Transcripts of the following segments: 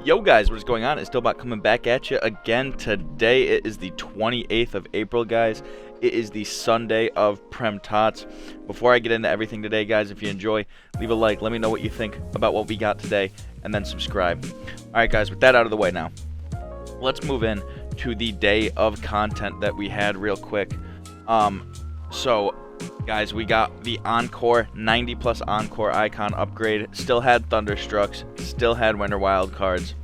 Yo guys, what is going on? It's Stillbot coming back at you again today. It is the 28th of April, guys. It is the Sunday of Prem Tots. Before I get into everything today, guys, if you enjoy, leave a like. Let me know what you think about what we got today, and then subscribe. Alright guys, with that out of the way now, let's move in to the day of content that we had real quick. So guys, we got the Encore 90 plus Encore icon upgrade. Still had Thunderstrucks, still had Winter Wild cards.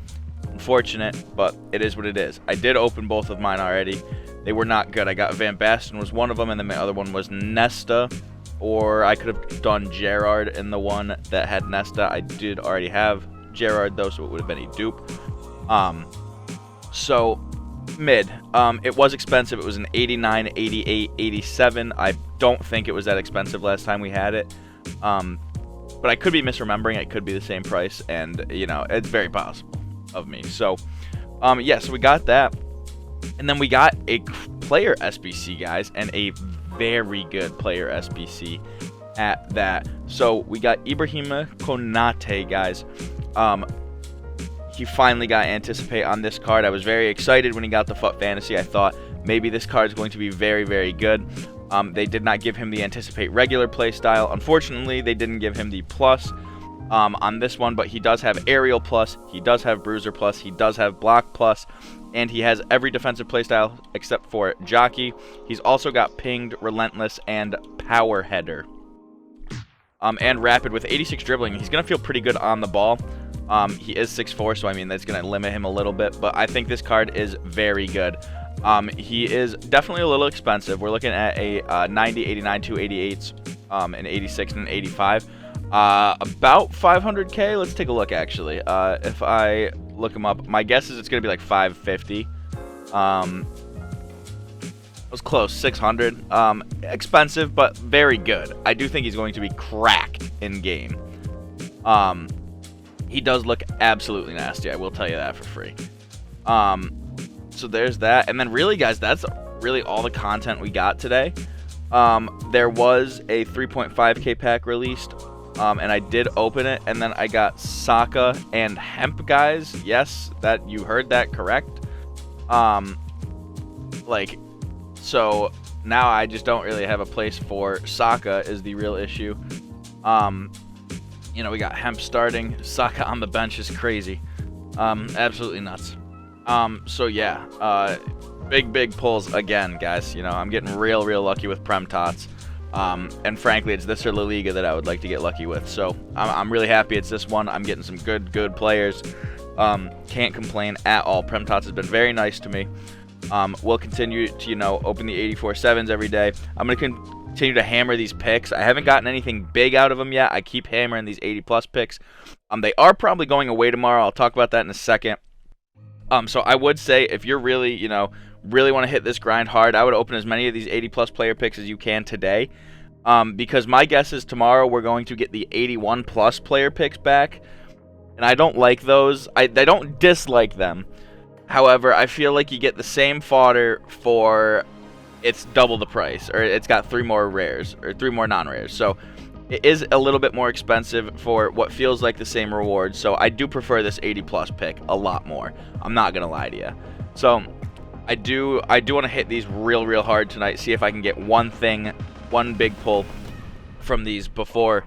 Unfortunate, but it is what it is. I did open both of mine already. They were not good. I got Van Basten was one of them, and then my other one was Nesta, or I could have done Gerard in the one that had Nesta. I did already have Gerard though, so it would have been a dupe. So mid. It was expensive. It was an 89, 88, 87. I don't think it was that expensive last time we had it. But I could be misremembering. It could be the same price, and you know, it's very possible of me. So yeah, so we got that, and then we got a player SBC, guys, and a very good player SBC at that. So we got Ibrahima Konate, guys. He finally got Anticipate on this card. I was very excited when he got the FUT Fantasy. I thought maybe this card is going to be very, very good. They did not give him the Anticipate regular play style. Unfortunately, they didn't give him the plus on this one, but he does have Aerial plus, he does have Bruiser plus, he does have Block plus, and he has every defensive playstyle except for Jockey. He's also got Pinged, Relentless, and Power Header. And Rapid with 86 dribbling. He's going to feel pretty good on the ball. He is 6'4", so I mean that's going to limit him a little bit, but I think this card is very good. He is definitely a little expensive. We're looking at a 90, 89, 288s, an 86, and an 85. About 500k. Let's take a look, actually. If I look him up, my guess is it's going to be like 550. It was close, 600. Expensive, but very good. I do think he's going to be cracked in game. He does look absolutely nasty. I will tell you that for free. So there's that. And then really, guys, that's really all the content we got today. There was a 3.5k pack released, and I did open it, and then I got Saka and Hemp, guys. Yes, that you heard that correct. So now I just don't really have a place for Saka is the real issue. You know, we got Hemp starting. Saka on the bench is crazy. Absolutely nuts. So yeah, big pulls again, guys. You know, I'm getting real lucky with Prem Tots. And frankly, it's this or La Liga that I would like to get lucky with. So I'm really happy it's this one. I'm getting some good players. Can't complain at all. Prem Tots has been very nice to me. We'll continue to, you know, open the 84-7s every day. I'm going to continue to hammer these picks. I haven't gotten anything big out of them yet. I keep hammering these 80+ picks. They are probably going away tomorrow. I'll talk about that in a second. So I would say if you're really, you know, really want to hit this grind hard, I would open as many of these 80+ player picks as you can today. Because my guess is tomorrow we're going to get the 81+ player picks back. And I don't like those. I don't dislike them. However, I feel like you get the same fodder for it's double the price, or it's got 3 more rares, or 3 more non-rares. So it is a little bit more expensive for what feels like the same reward. So I do prefer this 80+ pick a lot more. I'm not gonna lie to you. So I do want to hit these real hard tonight. See if I can get one big pull from these before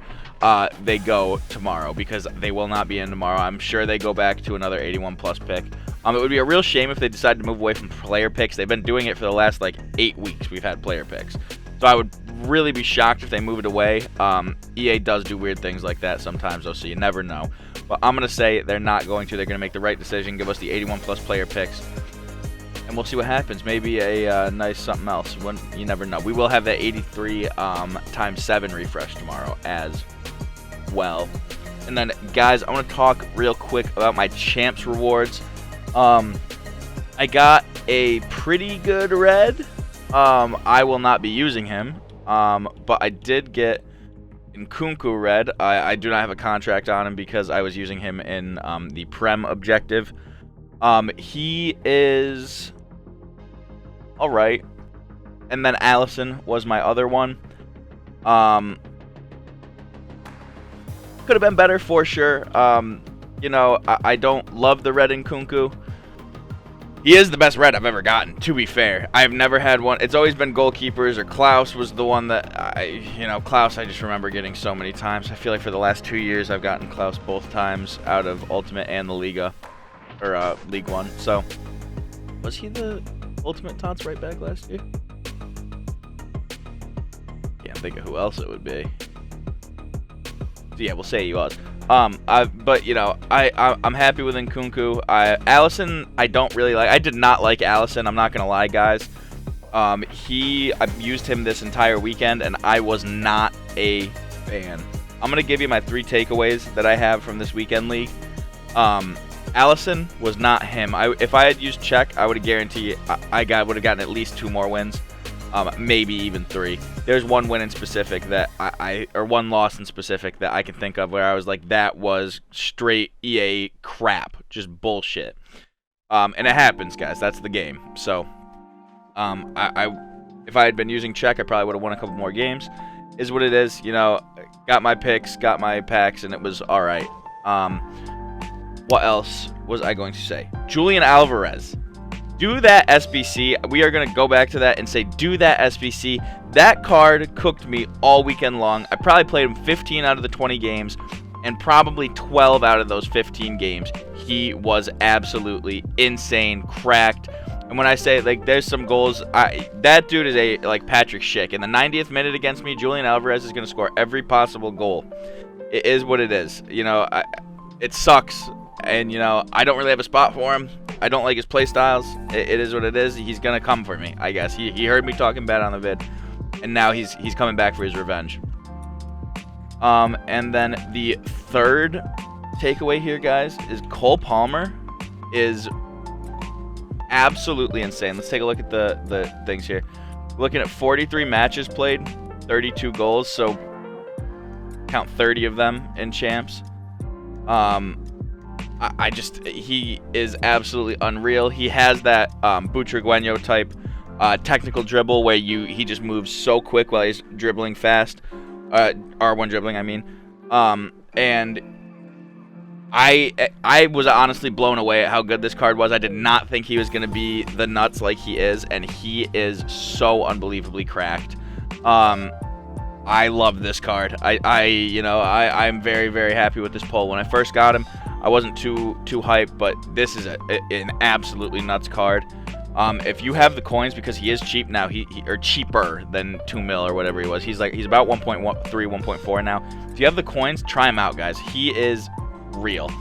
they go tomorrow, because they will not be in tomorrow. I'm sure they go back to another 81+ pick. It would be a real shame if they decided to move away from player picks. They've been doing it for the last like 8 weeks. We've had player picks. So I would really be shocked if they move it away. EA does do weird things like that sometimes, though, so you never know. But I'm going to say they're not going to. They're going to make the right decision, give us the 81+ player picks, and we'll see what happens. Maybe a nice something else. You never know. We will have that 83 times 7 refresh tomorrow as well. And then, guys, I want to talk real quick about my champs rewards. I got a pretty good red. I will not be using him, but I did get Nkunku red. I do not have a contract on him because I was using him in the Prem objective. He is alright. And then Allison was my other one. Could have been better for sure. you know, I don't love the red Nkunku. He is the best red I've ever gotten, to be fair. I've never had one. It's always been goalkeepers, or Klaus was the one that Klaus I just remember getting so many times. I feel like for the last 2 years I've gotten Klaus both times out of Ultimate and the Liga, or League One. So, was he the Ultimate Tots right back last year? Can't think of who else it would be. So yeah, we'll say he was. But you know, I'm happy with Nkunku. Allison, I don't really like. I did not like Allison. I'm not gonna lie, guys. I've used him this entire weekend, and I was not a fan. I'm gonna give you my 3 takeaways that I have from this weekend league. Allison was not him. If I had used Czech, I would have guaranteed I would have gotten at least 2 more wins. Maybe even 3. There's one win in specific that or one loss in specific that I can think of where I was like, that was straight EA crap, just bullshit. And it happens, guys. That's the game. So, if I had been using Czech, I probably would have won a couple more games. Is what it is. You know, got my picks, got my packs, and it was all right. What else was I going to say? Julian Alvarez. Do that SBC. We are going to go back to that and say, do that SBC. That card cooked me all weekend long. I probably played him 15 out of the 20 games, and probably 12 out of those 15 games, he was absolutely insane, cracked. And when I say, like, there's some goals, that dude is a, like, Patrick Schick. In the 90th minute against me, Julian Alvarez is going to score every possible goal. It is what it is. You know, it sucks. And, you know, I don't really have a spot for him. I don't like his play styles. It is what it is. He's going to come for me, I guess. He heard me talking bad on the vid, and now he's coming back for his revenge. And then the third takeaway here, guys, is Cole Palmer is absolutely insane. Let's take a look at the things here. Looking at 43 matches played, 32 goals, so count 30 of them in champs. He is absolutely unreal. He has that Butragueño type technical dribble where he just moves so quick while he's dribbling fast. R1 dribbling, I mean. And I was honestly blown away at how good this card was. I did not think he was going to be the nuts like he is, and he is so unbelievably cracked. I love this card. I'm very, very happy with this pull. When I first got him, I wasn't too hyped, but this is an absolutely nuts card. If you have the coins, because he is cheap now, or cheaper than 2 mil or whatever he was. He's about 1.3, 1.4 now. If you have the coins, try him out, guys. He is real.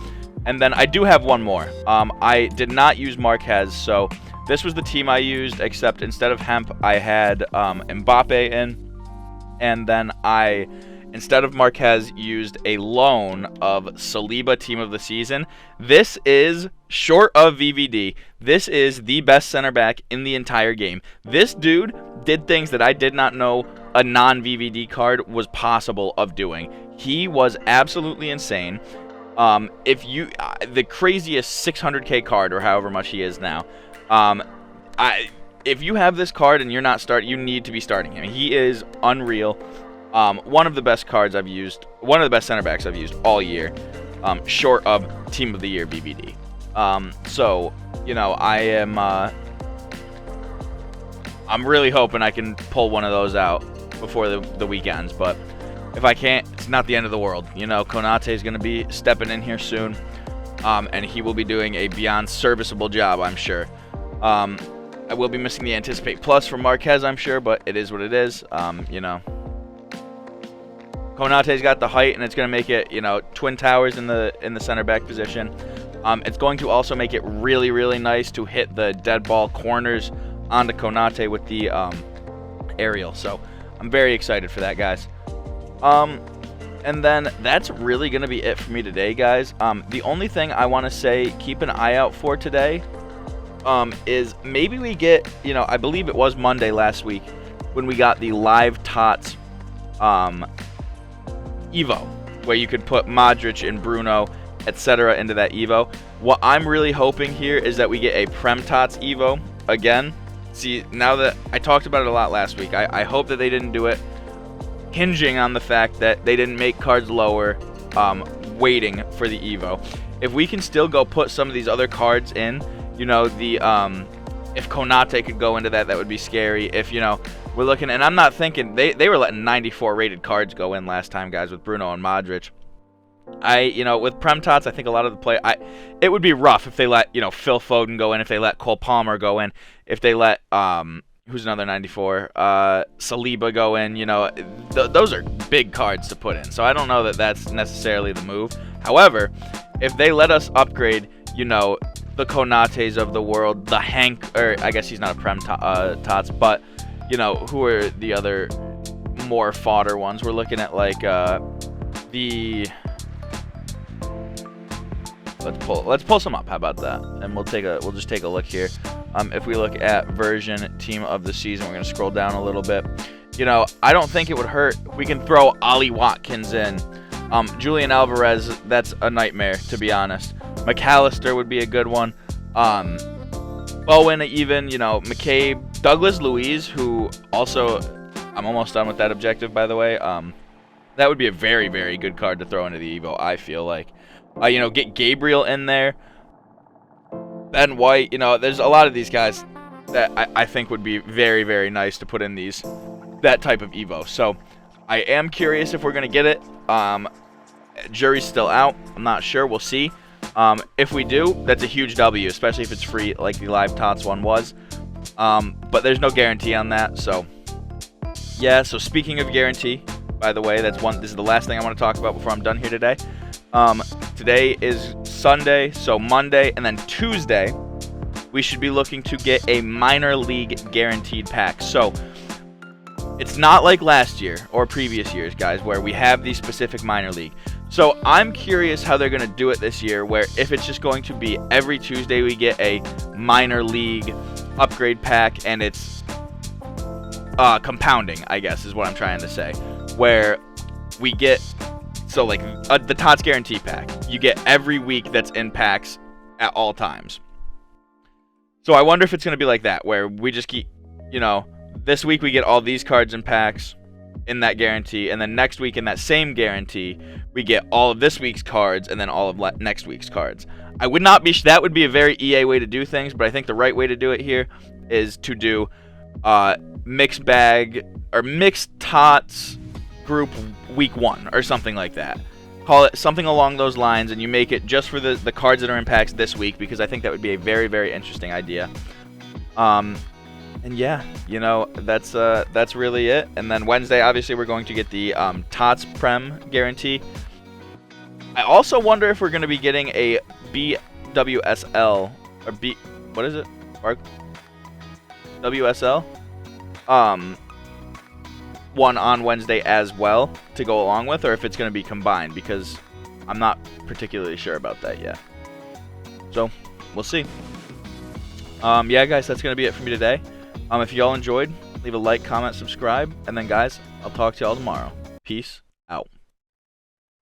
And then I do have one more. I did not use Marquez, so this was the team I used, except instead of Hemp, I had Mbappe in. And then instead of Marquez, used a loan of Saliba team of the season. This is, short of VVD, this is the best center back in the entire game. This dude did things that I did not know a non-VVD card was possible of doing. He was absolutely insane. The craziest 600k card, or however much he is now. If you have this card and you're not you need to be starting him. He is unreal. One of the best cards I've used, one of the best center backs I've used all year, short of Team of the Year VVD. So, you know, I'm really hoping I can pull one of those out before the weekends, but if I can't, it's not the end of the world. You know, Konate is going to be stepping in here soon, and he will be doing a beyond serviceable job, I'm sure. I will be missing the Anticipate Plus from Marquez, I'm sure, but it is what it is. You know, Konate's got the height, and it's going to make it, you know, twin towers in the center back position. It's going to also make it really, really nice to hit the dead ball corners onto Konate with the aerial. So I'm very excited for that, guys. And then that's really going to be it for me today, guys. The only thing I want to say, keep an eye out for today, is maybe we get, you know, I believe it was Monday last week when we got the live Tots Evo, where you could put Modric and Bruno, etc. into that Evo. What I'm really hoping here is that we get a Prem Tots Evo again. See, now that I talked about it a lot last week, I hope that they didn't do it hinging on the fact that they didn't make cards lower, waiting for the Evo. if we can still go put some of these other cards in, you know, the if Konate could go into that, that would be scary. If, you know, we're looking, and I'm not thinking, they were letting 94 rated cards go in last time, guys, with Bruno and Modric. You know, with Prem Tots, I think a lot of the it would be rough if they let, you know, Phil Foden go in, if they let Cole Palmer go in, if they let, who's another 94, Saliba go in, you know, those are big cards to put in. So I don't know that that's necessarily the move. However, if they let us upgrade, you know, the Konates of the world, the Hank, or I guess he's not a Prem Tots, but, you know, who are the other more fodder ones? We're looking at, like, Let's pull some up. How about that? And we'll just take a look here. If we look at version team of the season, we're gonna scroll down a little bit. You know, I don't think it would hurt. We can throw Ollie Watkins in. Julian Alvarez, that's a nightmare, to be honest. McAllister would be a good one. Bowen, even, you know, McCabe, Douglas Luiz, who also, I'm almost done with that objective, by the way. That would be a very, very good card to throw into the Evo, I feel like. You know, get Gabriel in there. Ben White, you know, there's a lot of these guys that I think would be very, very nice to put in that type of Evo. So I am curious if we're going to get it. Jury's still out. I'm not sure. We'll see. If we do, that's a huge W, especially if it's free like the Live Tots one was. But there's no guarantee on that. So, yeah, so speaking of guarantee, by the way, this is the last thing I want to talk about before I'm done here today. Today is Sunday, so Monday and then Tuesday, we should be looking to get a minor league guaranteed pack. So it's not like last year or previous years, guys, where we have the specific minor league. So I'm curious how they're going to do it this year, where if it's just going to be every Tuesday we get a minor league upgrade pack, and it's compounding, I guess is what I'm trying to say, where we get, so like the Tots guarantee pack, you get every week that's in packs at all times. So I wonder if it's going to be like that, where we just keep, you know, this week we get all these cards in packs in that guarantee, and then next week in that same guarantee we get all of this week's cards and then all of next week's cards. I would not be, that would be a very EA way to do things, but I think the right way to do it here is to do mixed bag or mixed Tots group week 1 or something like that. Call it something along those lines, and you make it just for the cards that are in packs this week, because I think that would be a very, very interesting idea. And yeah, you know, that's really it. And then Wednesday, obviously, we're going to get the Tots Prem guarantee. I also wonder if we're going to be getting a BWSL or what is it? WSL one on Wednesday as well to go along with, or if it's going to be combined, because I'm not particularly sure about that yet. So we'll see. Yeah, guys, that's going to be it for me today. If y'all enjoyed, leave a like, comment, subscribe, and then, guys, I'll talk to y'all tomorrow. Peace out.